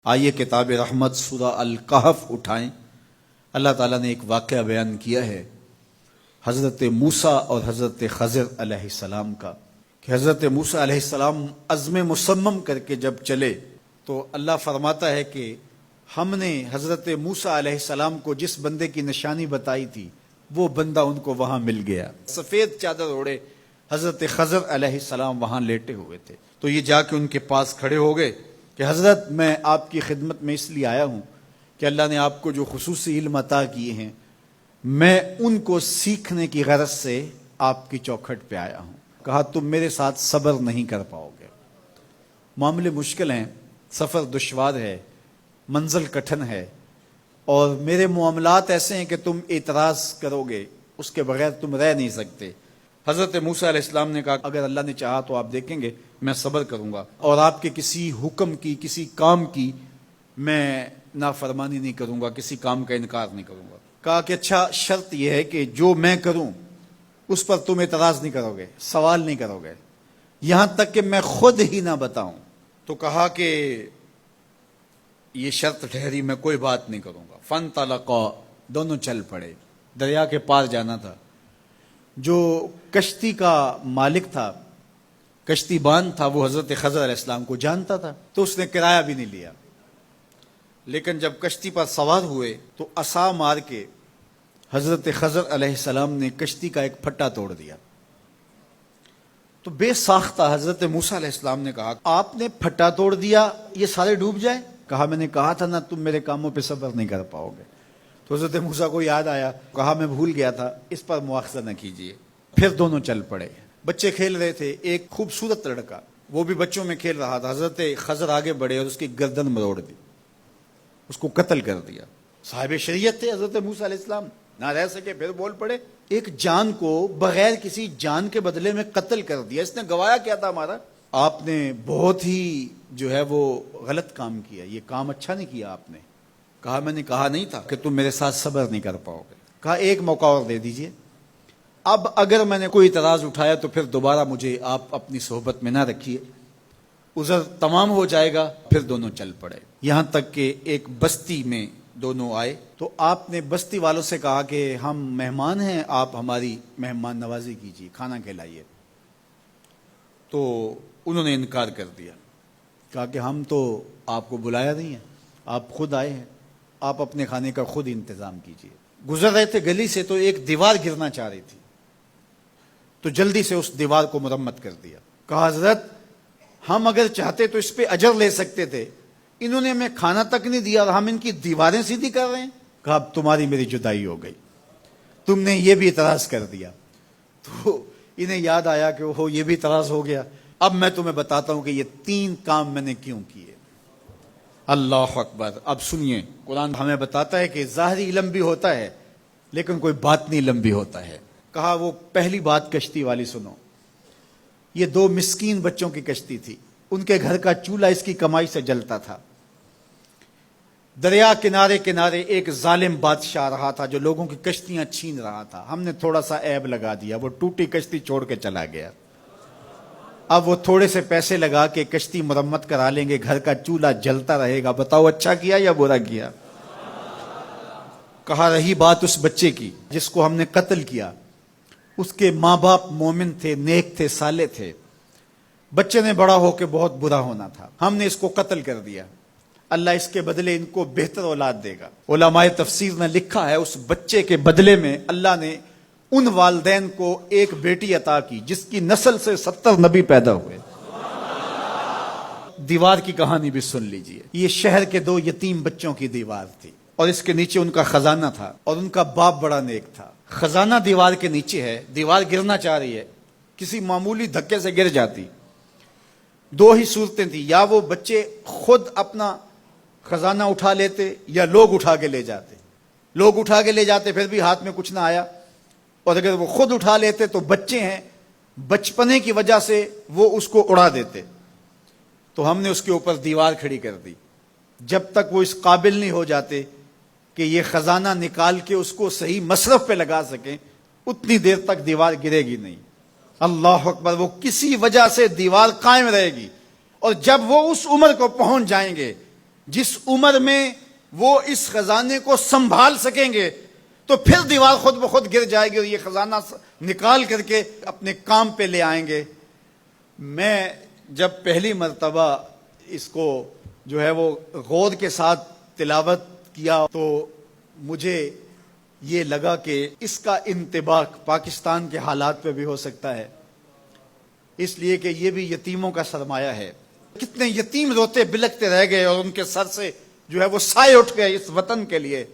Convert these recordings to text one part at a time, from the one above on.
آئیے کتاب رحمت سورہ الکہف اٹھائیں۔ اللہ تعالیٰ نے ایک واقعہ بیان کیا ہے حضرت موسیٰ اور حضرت خضر علیہ السلام کا، کہ حضرت موسیٰ علیہ السلام عزم مصمم کر کے جب چلے تو اللہ فرماتا ہے کہ ہم نے حضرت موسیٰ علیہ السلام کو جس بندے کی نشانی بتائی تھی وہ بندہ ان کو وہاں مل گیا۔ سفید چادر اوڑے حضرت خضر علیہ السلام وہاں لیٹے ہوئے تھے، تو یہ جا کے ان کے پاس کھڑے ہو گئے کہ حضرت میں آپ کی خدمت میں اس لیے آیا ہوں کہ اللہ نے آپ کو جو خصوصی علم عطا کیے ہیں میں ان کو سیکھنے کی غرض سے آپ کی چوکھٹ پہ آیا ہوں۔ کہا تم میرے ساتھ صبر نہیں کر پاؤ گے، معاملے مشکل ہیں، سفر دشوار ہے، منزل کٹھن ہے، اور میرے معاملات ایسے ہیں کہ تم اعتراض کرو گے اس کے بغیر تم رہ نہیں سکتے۔ حضرت موسیٰ علیہ السلام نے کہا اگر اللہ نے چاہا تو آپ دیکھیں گے میں صبر کروں گا اور آپ کے کسی حکم کی کسی کام کی میں نافرمانی نہیں کروں گا، کسی کام کا انکار نہیں کروں گا۔ کہا کہ اچھا شرط یہ ہے کہ جو میں کروں اس پر تم اعتراض نہیں کرو گے، سوال نہیں کرو گے، یہاں تک کہ میں خود ہی نہ بتاؤں۔ تو کہا کہ یہ شرط ٹھہری، میں کوئی بات نہیں کروں گا۔ فانطلقا، دونوں چل پڑے، دریا کے پار جانا تھا۔ جو کشتی کا مالک تھا، کشتی بان تھا، وہ حضرت خضر علیہ السلام کو جانتا تھا تو اس نے کرایہ بھی نہیں لیا، لیکن جب کشتی پر سوار ہوئے تو عصا مار کے حضرت خضر علیہ السلام نے کشتی کا ایک پھٹا توڑ دیا۔ تو بے ساختہ حضرت موسیٰ علیہ السلام نے کہا آپ نے پھٹا توڑ دیا، یہ سارے ڈوب جائیں؟ کہا میں نے کہا تھا نا تم میرے کاموں پہ صبر نہیں کر پاؤ گے۔ تو حضرت موسیٰ کو یاد آیا، کہا میں بھول گیا تھا، اس پر مواخذہ نہ کیجیے۔ پھر دونوں چل پڑے، بچے کھیل رہے تھے، ایک خوبصورت لڑکا وہ بھی بچوں میں کھیل رہا تھا۔ حضرت خضر آگے بڑھے اور اس کی گردن مروڑ دی، اس کو قتل کر دیا۔ صاحب شریعت تھے حضرت موسیٰ علیہ السلام، نہ رہ سکے، پھر بول پڑے ایک جان کو بغیر کسی جان کے بدلے میں قتل کر دیا، اس نے گوایا کیا تھا ہمارا؟ آپ نے بہت ہی جو ہے وہ غلط کام کیا، یہ کام اچھا نہیں کیا آپ نے۔ کہا میں نے کہا نہیں تھا کہ تم میرے ساتھ صبر نہیں کر پاؤ گے۔ کہا ایک موقع اور دے دیجئے، اب اگر میں نے کوئی اعتراض اٹھایا تو پھر دوبارہ مجھے آپ اپنی صحبت میں نہ رکھیے، عذر تمام ہو جائے گا۔ پھر دونوں چل پڑے، یہاں تک کہ ایک بستی میں دونوں آئے تو آپ نے بستی والوں سے کہا کہ ہم مہمان ہیں، آپ ہماری مہمان نوازی کیجیے، کھانا کھلائیے۔ تو انہوں نے انکار کر دیا، کہا کہ ہم تو آپ کو بلایا نہیں ہے، آپ خود آئے ہیں، آپ اپنے کھانے کا خود انتظام کیجیے۔ گزر رہے تھے گلی سے تو ایک دیوار گرنا چاہ رہی تھی، تو جلدی سے اس دیوار کو مرمت کر دیا۔ کہا حضرت ہم اگر چاہتے تو اس پہ اجر لے سکتے تھے، انہوں نے ہمیں کھانا تک نہیں دیا اور ہم ان کی دیواریں سیدھی کر رہے ہیں۔ کہا اب تمہاری میری جدائی ہو گئی، تم نے یہ بھی اعتراض کر دیا۔ تو انہیں یاد آیا کہ وہ یہ بھی اعتراض ہو گیا۔ اب میں تمہیں بتاتا ہوں کہ یہ 3 کام میں نے کیوں کیے۔ اللہ اکبر۔ اب سنیے، قرآن ہمیں بتاتا ہے کہ ظاہری علم بھی ہوتا ہے لیکن کوئی باطنی علم بھی ہوتا ہے۔ کہا وہ پہلی بات کشتی والی سنو، یہ 2 مسکین بچوں کی کشتی تھی، ان کے گھر کا چولہا اس کی کمائی سے جلتا تھا۔ دریا کنارے کنارے ایک ظالم بادشاہ رہا تھا جو لوگوں کی کشتیاں چھین رہا تھا، ہم نے تھوڑا سا عیب لگا دیا، وہ ٹوٹی کشتی چھوڑ کے چلا گیا۔ اب وہ تھوڑے سے پیسے لگا کے کشتی مرمت کرا لیں گے، گھر کا چولہا جلتا رہے گا، بتاؤ اچھا کیا یا برا کیا؟ کہا رہی بات اس بچے کی جس کو ہم نے قتل کیا، اس کے ماں باپ مومن تھے، نیک تھے، صالح تھے، بچے نے بڑا ہو کے بہت برا ہونا تھا، ہم نے اس کو قتل کر دیا، اللہ اس کے بدلے ان کو بہتر اولاد دے گا۔ علماء تفسیر نے لکھا ہے اس بچے کے بدلے میں اللہ نے ان والدین کو ایک بیٹی عطا کی جس کی نسل سے 70 نبی پیدا ہوئے۔ دیوار کی کہانی بھی سن لیجئے، یہ شہر کے 2 یتیم بچوں کی دیوار تھی اور اس کے نیچے ان کا خزانہ تھا اور ان کا باپ بڑا نیک تھا۔ خزانہ دیوار کے نیچے ہے، دیوار گرنا چاہ رہی ہے، کسی معمولی دھکے سے گر جاتی۔ 2 ہی صورتیں تھیں، یا وہ بچے خود اپنا خزانہ اٹھا لیتے یا لوگ اٹھا کے لے جاتے۔ لوگ اٹھا کے لے جاتے پھر بھی ہاتھ میں کچھ نہ آیا، اور اگر وہ خود اٹھا لیتے تو بچے ہیں، بچپنے کی وجہ سے وہ اس کو اڑا دیتے۔ تو ہم نے اس کے اوپر دیوار کھڑی کر دی، جب تک وہ اس قابل نہیں ہو جاتے کہ یہ خزانہ نکال کے اس کو صحیح مصرف پہ لگا سکیں، اتنی دیر تک دیوار گرے گی نہیں۔ اللہ اکبر۔ وہ کسی وجہ سے دیوار قائم رہے گی، اور جب وہ اس عمر کو پہنچ جائیں گے جس عمر میں وہ اس خزانے کو سنبھال سکیں گے تو پھر دیوار خود بخود گر جائے گی اور یہ خزانہ نکال کر کے اپنے کام پہ لے آئیں گے۔ میں جب پہلی مرتبہ اس کو جو ہے وہ غور کے ساتھ تلاوت کیا تو مجھے یہ لگا کہ اس کا انطباق پاکستان کے حالات پہ بھی ہو سکتا ہے، اس لیے کہ یہ بھی یتیموں کا سرمایہ ہے۔ کتنے یتیم روتے بلکتے رہ گئے اور ان کے سر سے جو ہے وہ سائے اٹھ گئے اس وطن کے لیے،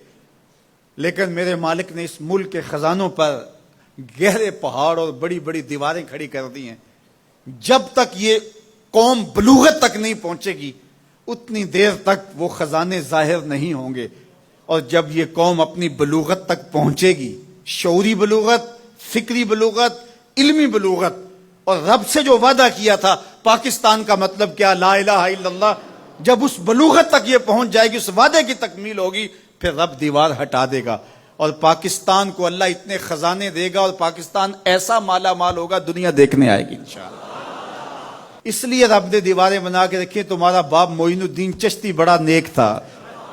لیکن میرے مالک نے اس ملک کے خزانوں پر گہرے پہاڑ اور بڑی بڑی دیواریں کھڑی کر دی ہیں۔ جب تک یہ قوم بلوغت تک نہیں پہنچے گی اتنی دیر تک وہ خزانے ظاہر نہیں ہوں گے، اور جب یہ قوم اپنی بلوغت تک پہنچے گی، شعوری بلوغت، فکری بلوغت، علمی بلوغت، اور رب سے جو وعدہ کیا تھا پاکستان کا مطلب کیا، لا الہ الا اللہ، جب اس بلوغت تک یہ پہنچ جائے گی، اس وعدے کی تکمیل ہوگی، پھر رب دیوار ہٹا دے گا اور پاکستان کو اللہ اتنے خزانے دے گا اور پاکستان ایسا مالا مال ہوگا دنیا دیکھنے آئے گی انشاءاللہ۔ اس لیے رب نے دیواریں بنا کے رکھی۔ تمہارا باپ معین الدین چشتی بڑا نیک تھا،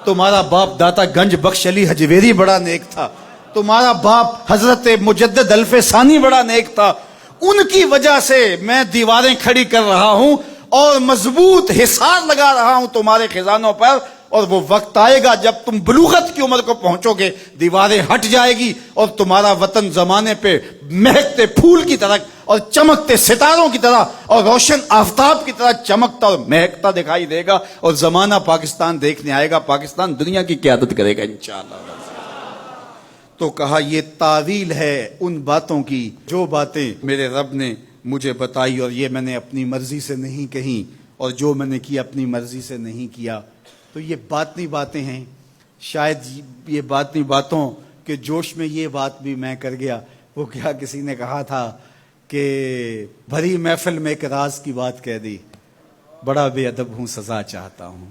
تمہارا باپ داتا گنج بخش علی حجویری بڑا نیک تھا، تمہارا باپ حضرت مجدد الف ثانی بڑا نیک تھا، ان کی وجہ سے میں دیواریں کھڑی کر رہا ہوں اور مضبوط حصار لگا رہا ہوں تمہارے خزانوں پر، اور وہ وقت آئے گا جب تم بلوغت کی عمر کو پہنچو گے دیواریں ہٹ جائے گی اور تمہارا وطن زمانے پہ مہکتے پھول کی طرح اور چمکتے ستاروں کی طرح اور روشن آفتاب کی طرح چمکتا اور مہکتا دکھائی دے گا، اور زمانہ پاکستان دیکھنے آئے گا، پاکستان دنیا کی قیادت کرے گا انشاءاللہ۔ تو کہا یہ تعویل ہے ان باتوں کی جو باتیں میرے رب نے مجھے بتائی، اور یہ میں نے اپنی مرضی سے نہیں کہیں، اور جو میں نے کیا اپنی مرضی سے نہیں کیا۔ تو یہ باطنی باتیں ہیں، شاید یہ باطنی باتوں کے جوش میں یہ بات بھی میں کر گیا۔ وہ کیا کسی نے کہا تھا کہ بھری محفل میں ایک راز کی بات کہہ دی، بڑا بے ادب ہوں سزا چاہتا ہوں۔